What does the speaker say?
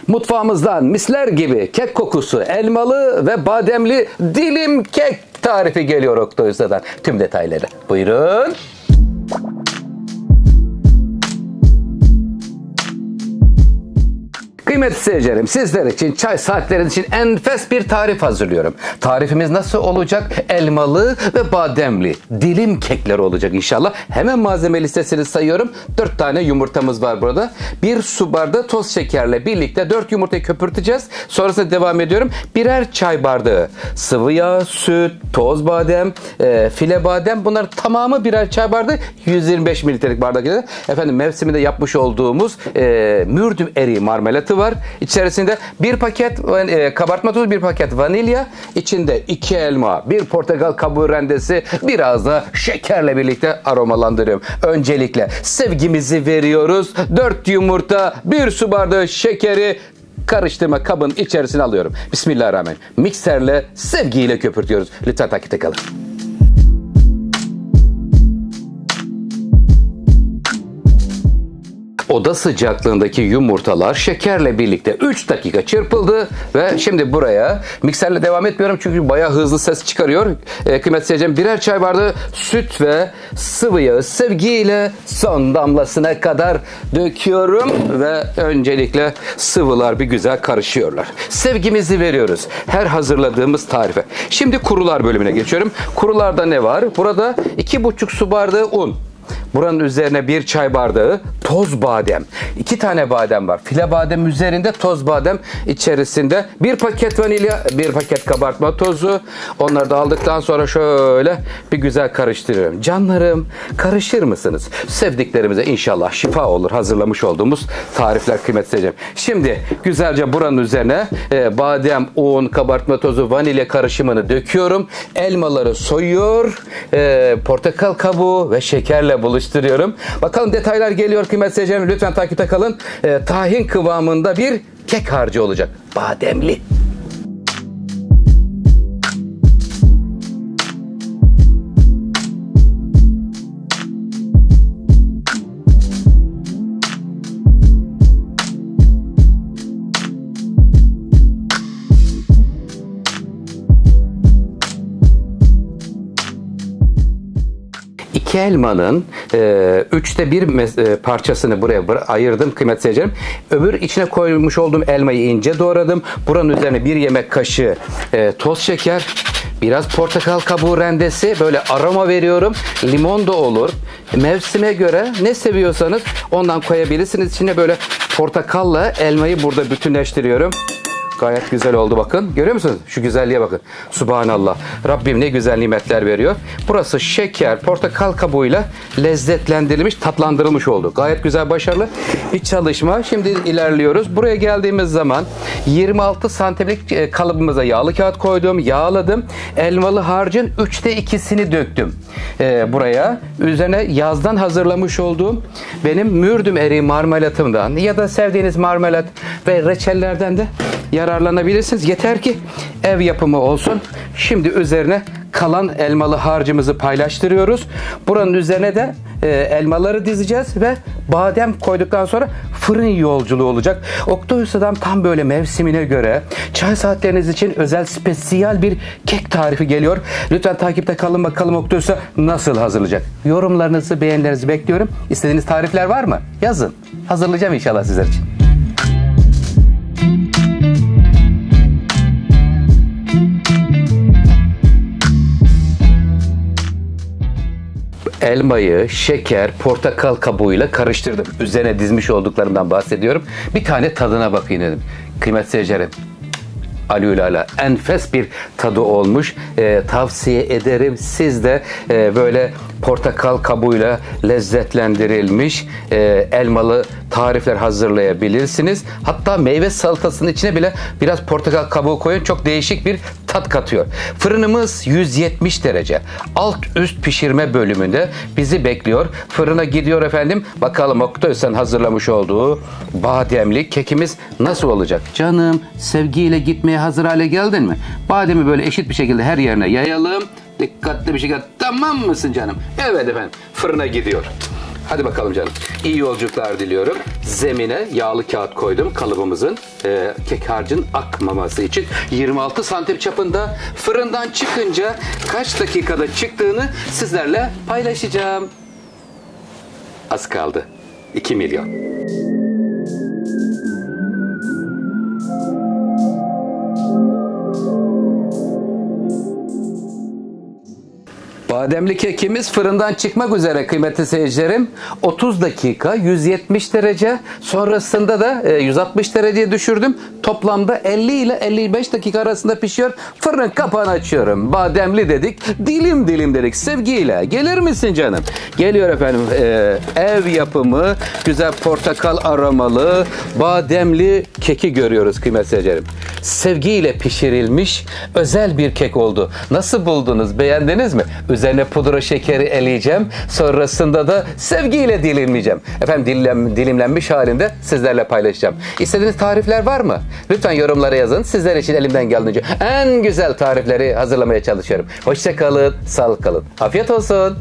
Mutfağımızdan misler gibi kek kokusu, elmalı ve bademli dilim kek tarifi geliyor Oktay Usta'dan. Tüm detayları. Buyurun. Kıymetli seyircilerim, sizler için çay saatleriniz için enfes bir tarif hazırlıyorum. Tarifimiz nasıl olacak? Elmalı ve bademli dilim kekler olacak inşallah. Hemen malzeme listesini sayıyorum. 4 tane yumurtamız var burada. 1 su bardağı toz şekerle birlikte 4 yumurtayı köpürteceğiz. Sonrasında devam ediyorum. Birer çay bardağı sıvı yağ, süt, toz badem, file badem, bunlar tamamı birer çay bardağı, 125 mililitrelik bardak. Efendim, mevsiminde yapmış olduğumuz mürdüm eriği marmelatı var. İçerisinde bir paket kabartma tozu, bir paket vanilya, içinde 2 elma, 1 portakal kabuğu rendesi, biraz da şekerle birlikte aromalandırıyorum. Öncelikle sevgimizi veriyoruz. 4 yumurta, 1 su bardağı şekeri karıştırma kabın içerisine alıyorum. Bismillahirrahmanirrahim. Mikserle sevgiyle köpürtüyoruz. Lütfen takipte kalın. Oda sıcaklığındaki yumurtalar şekerle birlikte 3 dakika çırpıldı ve şimdi buraya mikserle devam etmiyorum çünkü bayağı hızlı ses çıkarıyor. Kıymetli seyircilerim, birer çay bardağı süt ve sıvı yağı sevgiyle son damlasına kadar döküyorum ve öncelikle sıvılar bir güzel karışıyorlar. Sevgimizi veriyoruz her hazırladığımız tarife. Şimdi kurular bölümüne geçiyorum. Kurularda ne var? Burada 2,5 su bardağı un. Buranın üzerine 1 çay bardağı toz badem. 2 tane badem var. File badem üzerinde, toz badem içerisinde. 1 paket vanilya, 1 paket kabartma tozu. Onları da aldıktan sonra şöyle bir güzel karıştırıyorum. Canlarım, karışır mısınız? Sevdiklerimize inşallah şifa olur hazırlamış olduğumuz tarifler kıymetli seyircilerim. Şimdi güzelce buranın üzerine badem, un, kabartma tozu, vanilya karışımını döküyorum. Elmaları soyuyor. Portakal kabuğu ve şekerle buluşturuyorum. Bakalım detaylar geliyor kıymetli seyircilerim. Lütfen takipte kalın. Tahin kıvamında bir kek harcı olacak. Bademli. İki elmanın 3'te 1 parçasını buraya ayırdım kıymetli seyircilerim. Öbür içine koymuş olduğum elmayı ince doğradım. Buranın üzerine 1 yemek kaşığı toz şeker, biraz portakal kabuğu rendesi, böyle aroma veriyorum. Limon da olur. Mevsime göre ne seviyorsanız ondan koyabilirsiniz. İçine böyle portakalla elmayı burada bütünleştiriyorum. Gayet güzel oldu bakın. Görüyor musunuz? Şu güzelliğe bakın. Subhanallah. Rabbim ne güzel nimetler veriyor. Burası şeker, portakal kabuğuyla lezzetlendirilmiş, tatlandırılmış oldu. Gayet güzel, başarılı bir çalışma. Şimdi ilerliyoruz. Buraya geldiğimiz zaman 26 santimlik kalıbımıza yağlı kağıt koydum. Yağladım. Elmalı harcın 3'te 2'sini döktüm. Buraya üzerine yazdan hazırlamış olduğum benim mürdüm eriği marmelatımdan ya da sevdiğiniz marmelat ve reçellerden de yararlanabilirsiniz. Yeter ki ev yapımı olsun. Şimdi üzerine kalan elmalı harcımızı paylaştırıyoruz. Buranın üzerine de elmaları dizeceğiz ve badem koyduktan sonra fırın yolculuğu olacak. Oktay Usta'dan tam böyle mevsimine göre çay saatleriniz için özel spesiyel bir kek tarifi geliyor. Lütfen takipte kalın, bakalım Oktay Usta nasıl hazırlayacak. Yorumlarınızı, beğenilerinizi bekliyorum. İstediğiniz tarifler var mı? Yazın. Hazırlayacağım inşallah sizler için. Elmayı, şeker, portakal kabuğuyla karıştırdım. Üzerine dizmiş olduklarından bahsediyorum. Bir tane tadına bakayım dedim. Kıymetli seyircilerim, alülala enfes bir tadı olmuş. Tavsiye ederim. Siz de böyle portakal kabuğuyla lezzetlendirilmiş elmalı tarifler hazırlayabilirsiniz. Hatta meyve salatasının içine bile biraz portakal kabuğu koyun. Çok değişik bir tat katıyor. Fırınımız 170 derece. Alt üst pişirme bölümünde bizi bekliyor. Fırına gidiyor efendim. Bakalım Oktay Usta'nın hazırlamış olduğu bademli kekimiz nasıl olacak? Canım, sevgiyle gitmeye hazır hale geldin mi? Bademi böyle eşit bir şekilde her yerine yayalım. Dikkatli bir şekilde. Tamam mısın canım? Evet efendim. Fırına gidiyor. Hadi bakalım canım. İyi yolculuklar diliyorum. Zemine yağlı kağıt koydum kalıbımızın kek harcın akmaması için. 26 santim çapında fırından çıkınca kaç dakikada çıktığını sizlerle paylaşacağım. Az kaldı. 2 milyon. Bademli kekimiz fırından çıkmak üzere kıymetli seyircilerim. 30 dakika 170 derece, sonrasında da 160 dereceye düşürdüm. Toplamda 50 ile 55 dakika arasında pişiyor. Fırının kapağını açıyorum. Bademli dedik, dilim dilim dedik. Sevgiyle gelir misin canım? Geliyor efendim. Ev yapımı güzel portakal aromalı bademli keki görüyoruz kıymetli seyircilerim. Sevgiyle pişirilmiş özel bir kek oldu. Nasıl buldunuz? Beğendiniz mi? Üzerine pudra şekeri eleyeceğim. Sonrasında da sevgiyle dilimleyeceğim. Efendim dilimlenmiş halinde sizlerle paylaşacağım. İstediğiniz tarifler var mı? Lütfen yorumlara yazın. Sizler için elimden geldiğince en güzel tarifleri hazırlamaya çalışıyorum. Hoşça kalın, sağlıklı kalın. Afiyet olsun.